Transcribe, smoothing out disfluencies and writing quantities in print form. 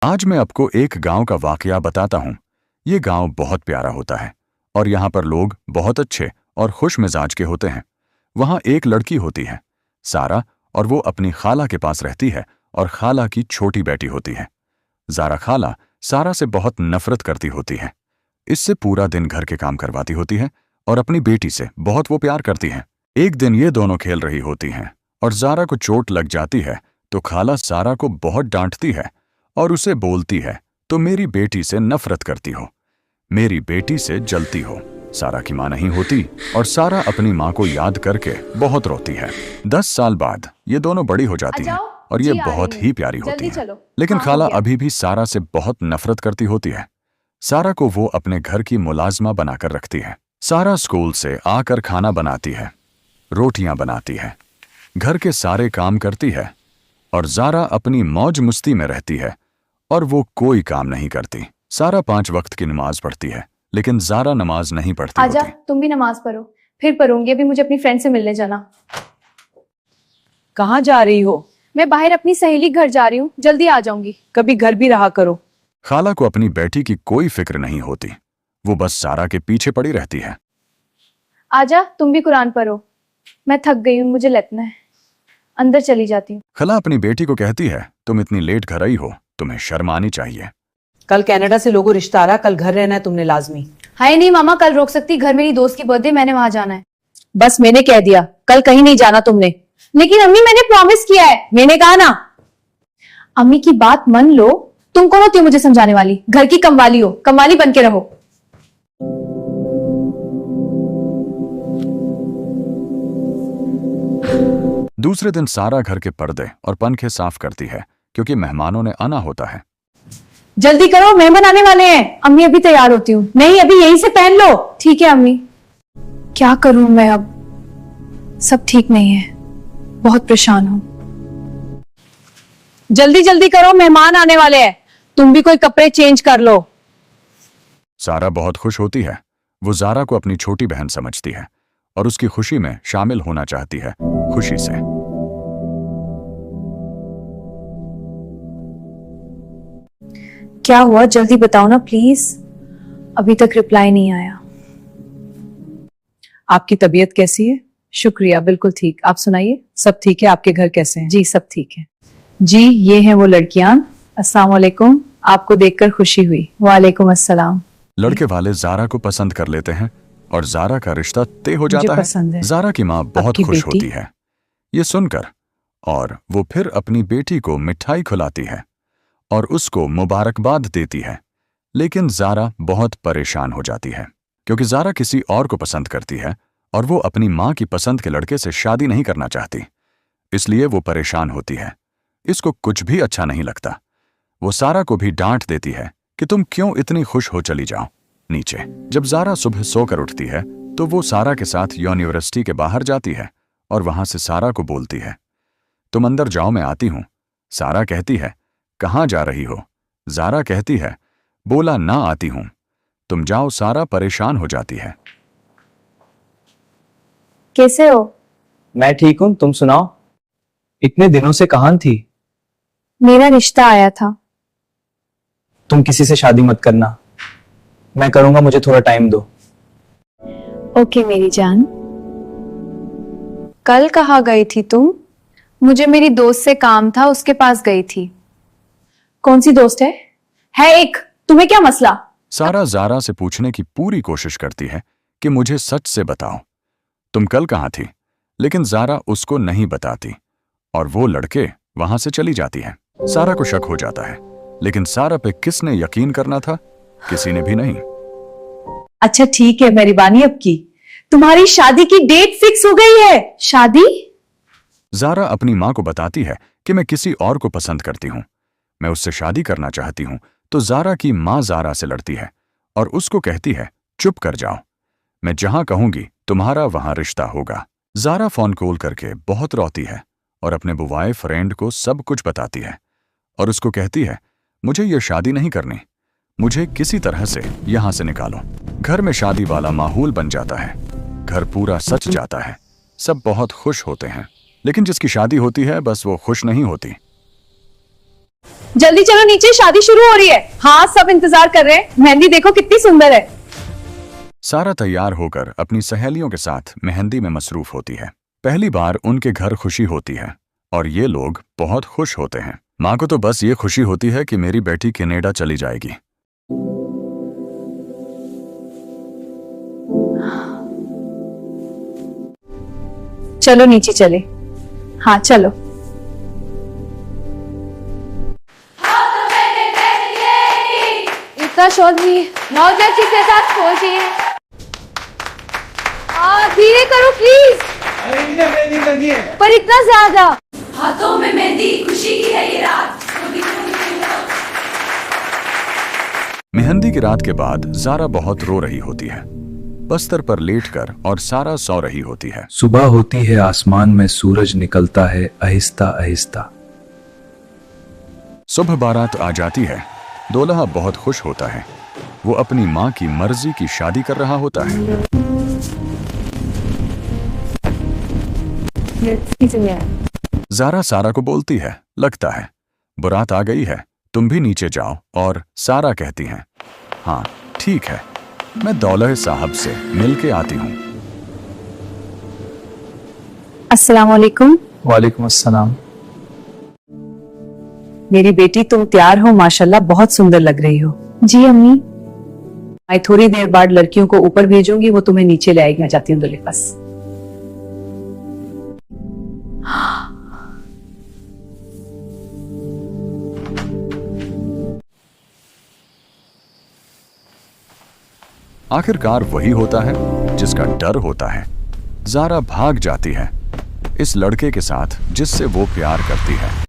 आज मैं आपको एक गांव का वाकया बताता हूं। ये गांव बहुत प्यारा होता है और यहाँ पर लोग बहुत अच्छे और खुश मिजाज के होते हैं। वहाँ एक लड़की होती है, सारा, और वो अपनी खाला के पास रहती है और खाला की छोटी बेटी होती है। जारा खाला सारा से बहुत नफरत करती होती है। इससे पूरा दिन घर के काम करवाती होती है और अपनी बेटी से बहुत वो प्यार करती है। एक दिन ये दोनों खेल रही होती हैं और जारा को चोट लग जाती है तो खाला सारा को बहुत डांटती है और उसे बोलती है, तो मेरी बेटी से नफरत करती हो, मेरी बेटी से जलती हो। सारा की मां नहीं होती और सारा अपनी मां को याद करके बहुत रोती है। 10 साल बाद ये दोनों बड़ी हो जाती हैं और ये बहुत ही प्यारी होती हैं। लेकिन खाला अभी भी सारा से बहुत नफरत करती होती है। सारा को वो अपने घर की मुलाजमा बनाकर रखती है। सारा स्कूल से आकर खाना बनाती है, रोटियां बनाती है, घर के सारे काम करती है और जारा अपनी मौज मस्ती में रहती है और वो कोई काम नहीं करती। सारा 5 वक्त की नमाज पढ़ती है लेकिन जारा नमाज नहीं पढ़ती आजा, होती। तुम भी नमाज पढ़ो, फिर पढ़ूंगी। अभी मुझे अपनी फ्रेंड से मिलने जाना। कहाँ जा रही हो? मैं बाहर अपनी सहेली घर जा रही हूँ, जल्दी आ जाऊंगी। कभी घर भी रहा करो। खाला को अपनी बेटी की कोई फिक्र नहीं होती, वो बस सारा के पीछे पड़ी रहती है। आजा, तुम भी कुरान पढ़ो। मैं थक गई हूँ, मुझे लेटना है, अंदर चली जाती हूँ। खाला अपनी बेटी को कहती है, तुम इतनी लेट घर आई हो, तुम्हें शर्म आनी चाहिए। कल कनाडा से लोगों रिश्ता आ रहा, कल घर रहना है तुमने लाजमी। हाय नहीं मामा, कल रोक सकती, घर मेरी दोस्त की बर्थडे, मैंने वहां जाना है। बस मैंने कह दिया, कल कहीं नहीं जाना तुमने। लेकिन अम्मी मैंने प्रॉमिस किया है। मैंने कहा ना। अम्मी की बात मान लो। तुम कौन होती हो मुझे समझाने वाली? घर की कमवाली हो, कमवाली बन के रहो। दूसरे दिन सारा घर के पर्दे और पंखे साफ करती है क्योंकि मेहमानों ने आना होता है। जल्दी करो, मेहमान आने वाले हैं। अम्मी अभी तैयार होती हूँ। नहीं, अभी यहीं से पहन लो। ठीक है अम्मी। क्या करूं मैं अब? सब ठीक नहीं है, बहुत परेशान हूं। जल्दी जल्दी करो, मेहमान आने वाले हैं। तुम भी कोई कपड़े चेंज कर लो। सारा बहुत खुश होती है। वो जारा को अपनी छोटी बहन समझती है और उसकी खुशी में शामिल होना चाहती है, खुशी से। क्या हुआ, जल्दी बताओ ना प्लीज। अभी तक रिप्लाई नहीं आया। आपकी तबीयत कैसी है? शुक्रिया, बिल्कुल ठीक। आप सुनाइए, सब ठीक है? आपके घर कैसे हैं? जी सब ठीक है। जी, ये हैं वो लड़कियां। अस्सलाम वालेकुम। आपको देखकर खुशी हुई। वालेकुम अस्सलाम। लड़के वाले जारा को पसंद कर लेते हैं और जारा का रिश्ता तय हो जाता मुझे पसंद है। जारा की माँ बहुत आपकी खुश बेटी? होती है ये सुनकर, और वो फिर अपनी बेटी को मिठाई खिलाती है और उसको मुबारकबाद देती है। लेकिन जारा बहुत परेशान हो जाती है क्योंकि जारा किसी और को पसंद करती है और वो अपनी माँ की पसंद के लड़के से शादी नहीं करना चाहती। इसलिए वो परेशान होती है। इसको कुछ भी अच्छा नहीं लगता। वो सारा को भी डांट देती है कि तुम क्यों इतनी खुश हो, चली जाओ नीचे। जब जारा सुबह सोकर उठती है तो वो सारा के साथ यूनिवर्सिटी के बाहर जाती है और वहां से सारा को बोलती है, तुम अंदर जाओ, मैं आती हूं। सारा कहती है, कहाँ जा रही हो? जारा कहती है, बोला ना आती हूं, तुम जाओ। सारा परेशान हो जाती है। कैसे हो? मैं ठीक हूँ, तुम सुनाओ। इतने दिनों से कहाँ थी? मेरा रिश्ता आया था। तुम किसी से शादी मत करना, मैं करूंगा, मुझे थोड़ा टाइम दो। ओके मेरी जान। कल कहाँ गई थी तुम? मुझे मेरी दोस्त से काम था, उसके पास गई थी। कौन सी दोस्त है? है एक। तुम्हें क्या मसला? सारा जारा से पूछने की पूरी कोशिश करती है कि मुझे सच से बताओ, तुम कल कहाँ थी? लेकिन जारा उसको नहीं बताती और वो लड़के वहां से चली जाती है। सारा को शक हो जाता है, लेकिन सारा पे किसने यकीन करना था? किसी ने भी नहीं। अच्छा ठीक है, मेहरबानी अब की। तुम्हारी शादी की डेट फिक्स हो गई है। शादी? जारा अपनी माँ को बताती है कि मैं किसी और को पसंद करती हूँ, मैं उससे शादी करना चाहती हूँ। तो जारा की माँ जारा से लड़ती है और उसको कहती है, चुप कर जाओ, मैं जहां कहूंगी तुम्हारा वहां रिश्ता होगा। जारा फोन कॉल करके बहुत रोती है और अपने बुवाए फ्रेंड को सब कुछ बताती है और उसको कहती है, मुझे ये शादी नहीं करनी, मुझे किसी तरह से यहां से निकालो। घर में शादी वाला माहौल बन जाता है, घर पूरा सज जाता है, सब बहुत खुश होते हैं। लेकिन जिसकी शादी होती है बस वो खुश नहीं होती। जल्दी चलो नीचे, शादी शुरू हो रही है। हाँ, सब इंतजार कर रहे हैं। मेहंदी देखो कितनी सुंदर है। सारा तैयार होकर अपनी सहेलियों के साथ मेहंदी में मसरूफ होती है। पहली बार उनके घर खुशी होती है और ये लोग बहुत खुश होते हैं। माँ को तो बस ये खुशी होती है कि मेरी बेटी कनाडा चली जाएगी। चलो नीचे चले। हाँ चलो। इतना शोर नहीं, नौजवान के साथ खोजिए। धीरे करो प्लीज। मेहंदी लगी है। पर इतना ज्यादा। हाथों में मेहंदी, खुशी की है ये रात। मेहंदी की रात के बाद जारा बहुत रो रही होती है, बस्तर पर लेटकर, और सारा सो रही होती है। सुबह होती है, आसमान में सूरज निकलता है आहिस्ता आहिस्ता। सुबह बारात आ जाती है। दूल्हा बहुत खुश होता है। वो अपनी माँ की मर्जी की शादी कर रहा होता है। जारा सारा को बोलती है, लगता है बारात आ गई है, तुम भी नीचे जाओ। और सारा कहती है, हाँ ठीक है, मैं दौलह साहब से मिल के आती हूँ। अस्सलाम वालेकुम। वालेकुम अस्सलाम। मेरी बेटी, तुम तैयार हो? माशाल्लाह बहुत सुंदर लग रही हो। जी अम्मी। मैं थोड़ी देर बाद लड़कियों को ऊपर भेजूंगी, वो तुम्हें नीचे ले आएगी। मैं जाती हूँ दूल्हे के पास। आखिरकार वही होता है जिसका डर होता है। जारा भाग जाती है इस लड़के के साथ जिससे वो प्यार करती है।